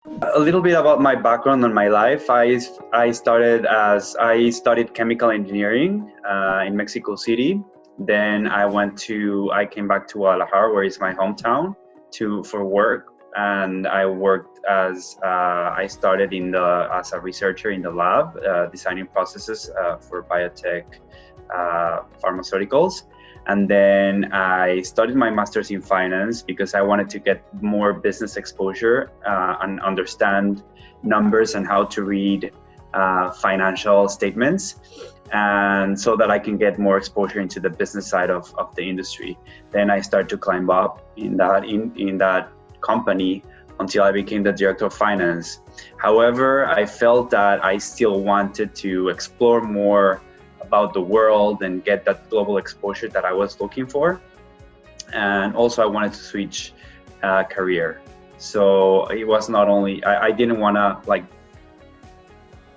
A little bit about my background and my life. I studied chemical engineering in Mexico City. Then I came back to Guadalajara, where is my hometown, for work. And I worked I started as a researcher in the lab, designing processes for biotech pharmaceuticals. And then I studied my master's in finance because I wanted to get more business exposure and understand numbers and how to read financial statements, and so that I can get more exposure into the business side of the industry. Then I started to climb up in that company until I became the director of finance. However, I felt that I still wanted to explore more about the world and get that global exposure that I was looking for. And also I wanted to switch career. So it was not only, I didn't want to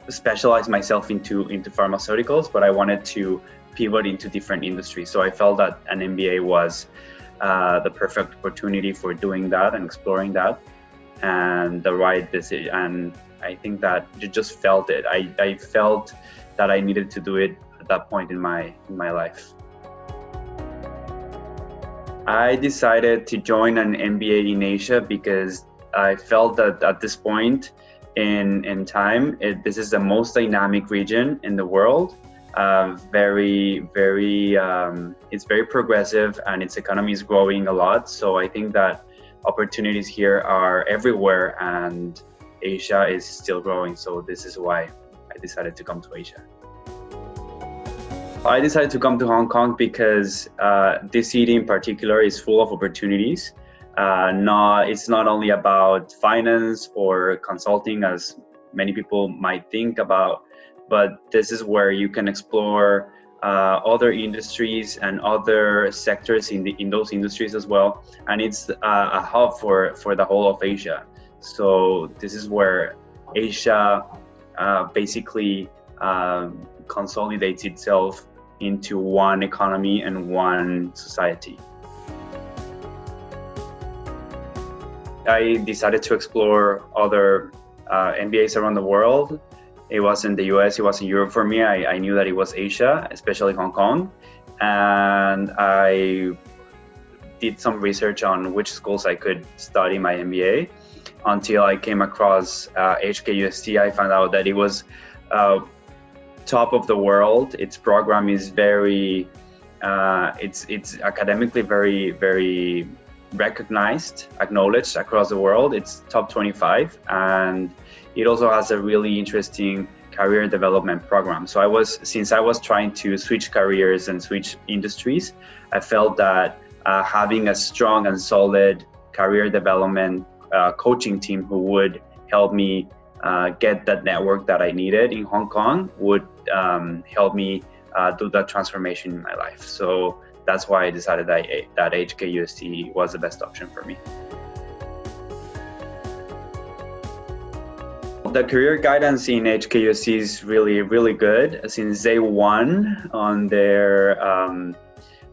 specialize myself into pharmaceuticals, but I wanted to pivot into different industries. So I felt that an MBA was the perfect opportunity for doing that and exploring that, and the right decision. And I think that you just felt it. I felt that I needed to do it at that point in my life. I decided to join an MBA in Asia because I felt that at this point in time, this is the most dynamic region in the world. It's very progressive, and its economy is growing a lot. So I think that opportunities here are everywhere, and Asia is still growing. So this is why I decided to come to Asia. I decided to come to Hong Kong because this city in particular is full of opportunities. It's not only about finance or consulting, as many people might think about, but this is where you can explore other industries and other sectors in those industries as well. And it's a hub for the whole of Asia. So this is where Asia basically consolidates itself into one economy and one society. I decided to explore other MBAs around the world. It was in the US, it was in Europe for me. I knew that it was Asia, especially Hong Kong. And I did some research on which schools I could study my MBA until I came across HKUST. I found out that it was top of the world. Its program is it's academically very recognized, acknowledged across the world. It's top 25, and it also has a really interesting career development program. So since I was trying to switch careers and switch industries, I felt that having a strong and solid career development coaching team who would help me get that network that I needed in Hong Kong would help me do that transformation in my life. So that's why I decided that HKUST was the best option for me. The career guidance in HKUST is really, really good. Since day one on their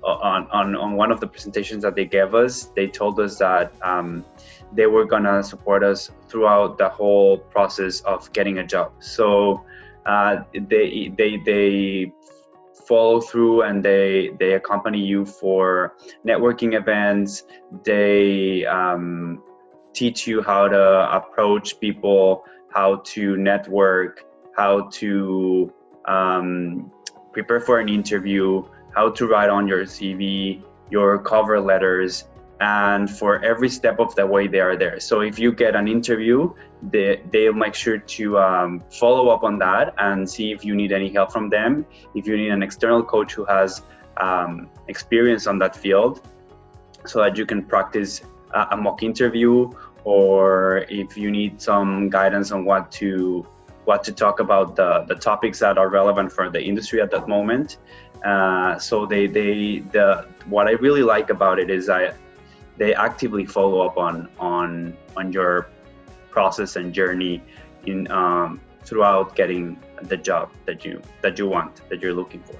on one of the presentations that they gave us, they told us that they were gonna support us throughout the whole process of getting a job. So they follow through, and they accompany you for networking events. They teach you how to approach people, how to network, how to prepare for an interview, how to write on your CV, your cover letters, and for every step of the way they are there. So if you get an interview, they'll make sure to follow up on that and see if you need any help from them. If you need an external coach who has experience on that field, so that you can practice a mock interview, or if you need some guidance on what to talk about, the topics that are relevant for the industry at that moment. So what I really like about it is they actively follow up on your process and journey in throughout getting the job that you want, that you're looking for.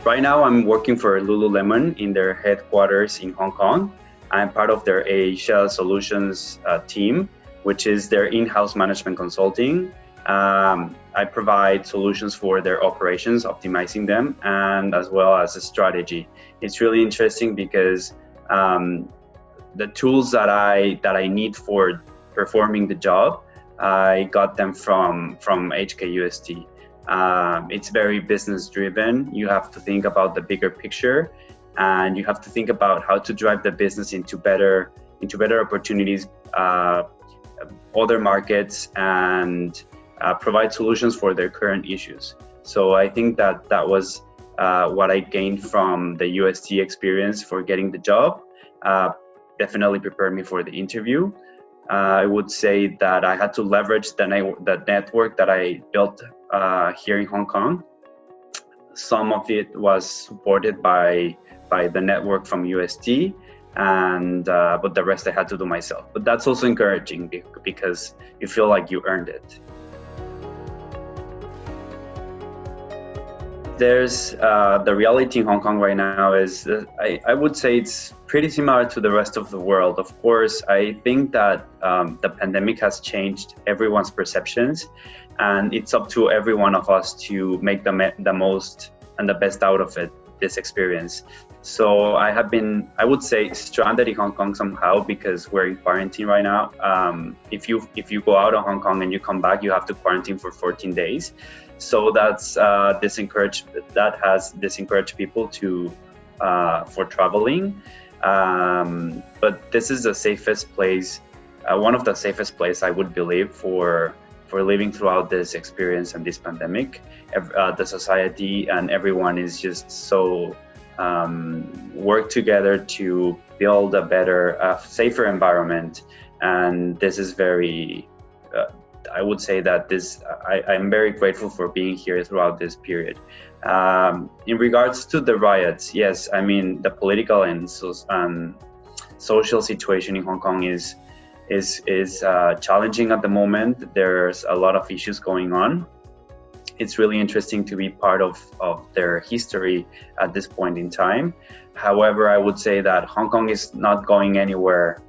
Right now, I'm working for Lululemon in their headquarters in Hong Kong, I'm part of their Asia Solutions team, which is their in-house management consulting. I provide solutions for their operations, optimizing them, and as well as a strategy. It's really interesting because the tools that I need for performing the job, I got them from HKUST. It's very business driven. You have to think about the bigger picture, and you have to think about how to drive the business into better opportunities, other markets, and provide solutions for their current issues. So I think that was what I gained from the UST experience for getting the job. Definitely prepared me for the interview. I would say that I had to leverage the network that I built here in Hong Kong. Some of it was supported by the network from UST, and but the rest I had to do myself. But that's also encouraging because you feel like you earned it. There's the reality in Hong Kong right now is I would say it's pretty similar to the rest of the world. Of course, I think that the pandemic has changed everyone's perceptions, and it's up to every one of us to make the most and the best out of this experience. So I have been, I would say, stranded in Hong Kong somehow because we're in quarantine right now. If you go out of Hong Kong and you come back, you have to quarantine for 14 days. So that has disencouraged people for traveling. But this is the safest place, one of the safest places I would believe for living throughout this experience and this pandemic. The society and everyone is just so work together to build a better, safer environment, and this is very. I would say that I'm very grateful for being here throughout this period. In regards to the riots, yes, I mean the political and social situation in Hong Kong is challenging at the moment. There's a lot of issues going on. It's really interesting to be part of their history at this point in time. However, I would say that Hong Kong is not going anywhere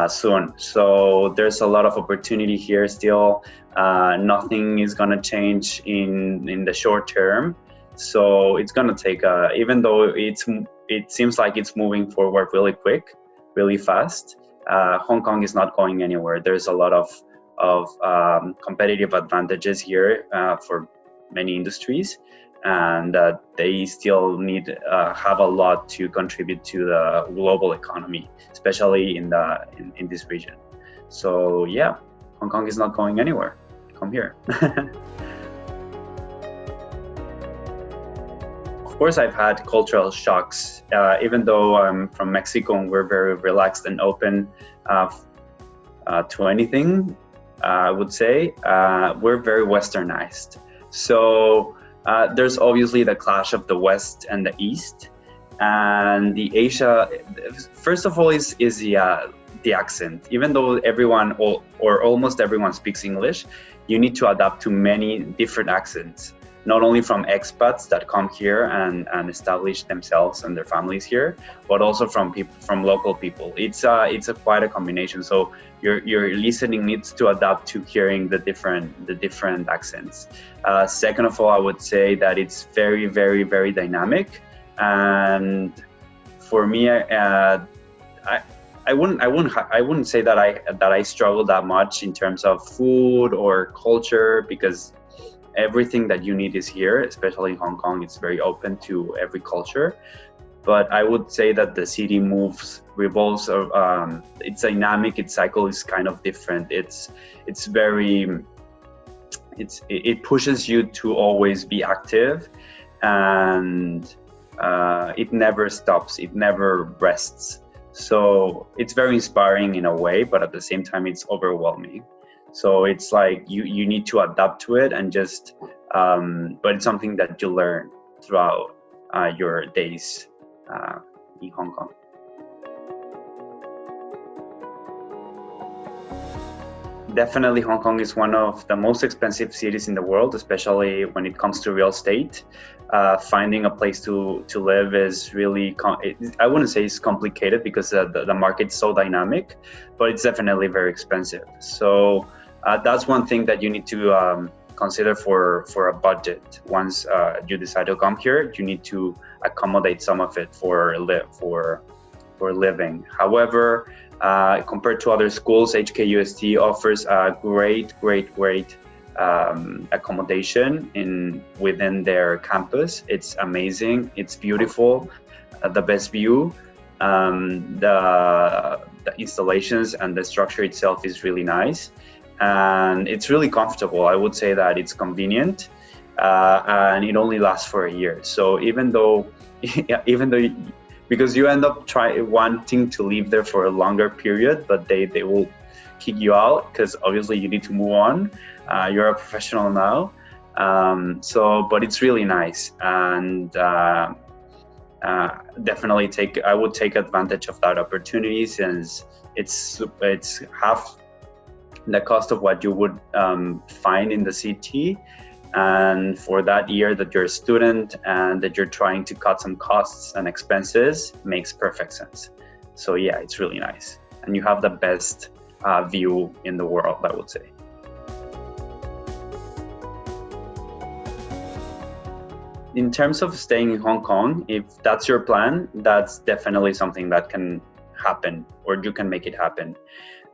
soon. So there's a lot of opportunity here still. Nothing is going to change in the short term. So it's going to take, even though it seems like it's moving forward really quick, really fast, Hong Kong is not going anywhere. There's a lot of competitive advantages here for many industries, and they still have a lot to contribute to the global economy, especially in this region. So yeah, Hong Kong is not going anywhere. Come here. Of course, I've had cultural shocks. Even though I'm from Mexico and we're very relaxed and open to anything, I would say we're very westernized. So there's obviously the clash of the West and the East, and the Asia. First of all, is the accent. Even though everyone or almost everyone speaks English, you need to adapt to many different accents. Not only from expats that come here and establish themselves and their families here, but also from local people. It's quite a combination. So your listening needs to adapt to hearing the different accents. Second of all, I would say that it's very, very, very dynamic. And for me, I wouldn't say that I struggle that much in terms of food or culture, because everything that you need is here, especially in Hong Kong. It's very open to every culture. But I would say that the city revolves, it's dynamic, its cycle is kind of different. It pushes you to always be active, and it never stops, it never rests. So it's very inspiring in a way, but at the same time it's overwhelming. So it's like you need to adapt to it and just, but it's something that you learn throughout your days in Hong Kong. Definitely, Hong Kong is one of the most expensive cities in the world, especially when it comes to real estate. Finding a place to live is really, I wouldn't say it's complicated because the market's so dynamic, but it's definitely very expensive. So that's one thing that you need to consider for a budget. Once you decide to come here, you need to accommodate some of it for living. However, compared to other schools, HKUST offers a great accommodation within their campus. It's amazing. It's beautiful. The best view. The installations and the structure itself is really nice, and it's really comfortable. I would say that it's convenient, and it only lasts for a year. So even though because you end up wanting to live there for a longer period, but they will kick you out because obviously you need to move on. You're a professional now, but it's really nice, and definitely I would take advantage of that opportunity, since it's half the cost of what you would find in the city. And for that year that you're a student and that you're trying to cut some costs and expenses, makes perfect sense. So yeah, it's really nice. And you have the best view in the world, I would say. In terms of staying in Hong Kong, if that's your plan, that's definitely something that can happen, or you can make it happen.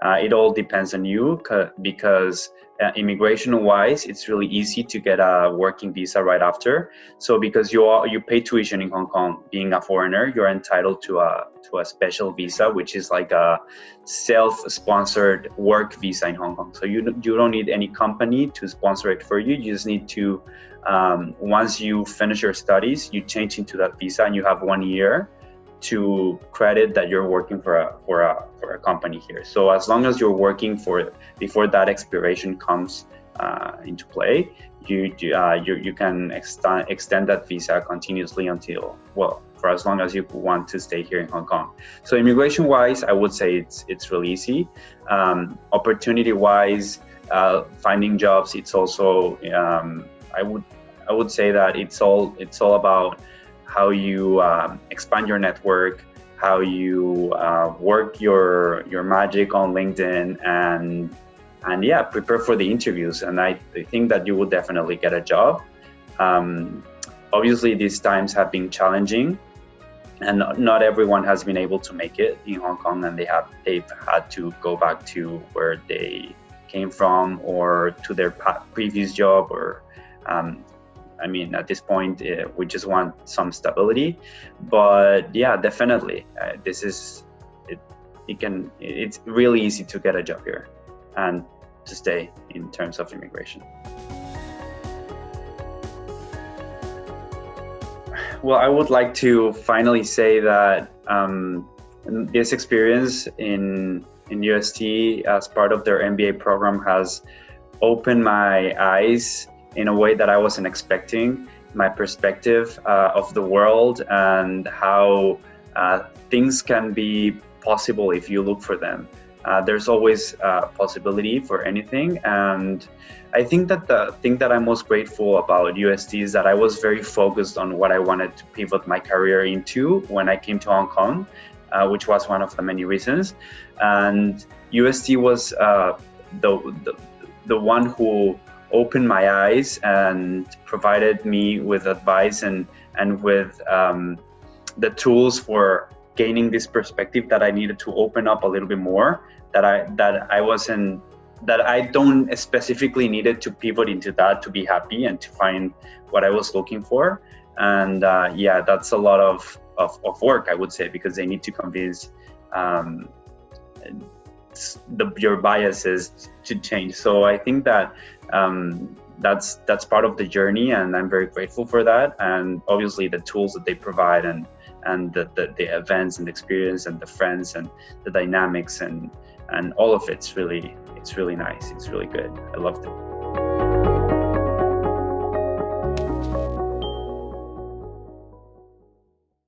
It all depends on you, because immigration-wise, it's really easy to get a working visa right after. So because you pay tuition in Hong Kong, being a foreigner, you're entitled to a special visa, which is like a self-sponsored work visa in Hong Kong. So you don't need any company to sponsor it for you. You just need to, once you finish your studies, you change into that visa, and you have 1 year to credit that you're working for a company here. So as long as you're working before that expiration comes into play, you can extend that visa continuously for as long as you want to stay here in Hong Kong. So immigration wise, I would say it's really easy. Opportunity wise, finding jobs, it's also I would say that it's all about how you expand your network, how you work your magic on LinkedIn, and yeah, prepare for the interviews. And I think that you will definitely get a job. Obviously, these times have been challenging, and not everyone has been able to make it in Hong Kong, and they've had to go back to where they came from or to their previous job, or I mean, at this point, we just want some stability. But yeah, definitely, it's really easy to get a job here and to stay in terms of immigration. Well, I would like to finally say that this experience in UST as part of their MBA program has opened my eyes in a way that I wasn't expecting, my perspective of the world and how things can be possible if you look for them. There's always a possibility for anything. And I think that the thing that I'm most grateful about UST is that I was very focused on what I wanted to pivot my career into when I came to Hong Kong, which was one of the many reasons. And UST was the one who opened my eyes and provided me with advice and with the tools for gaining this perspective that I needed to open up a little bit more, that I don't specifically needed to pivot into that to be happy and to find what I was looking for. And yeah, that's a lot of work, I would say, because they need to convince your biases to change. So I think that that's part of the journey, and I'm very grateful for that. And obviously the tools that they provide and the events and the experience and the friends and the dynamics and all of it's really nice. It's really good. I loved it.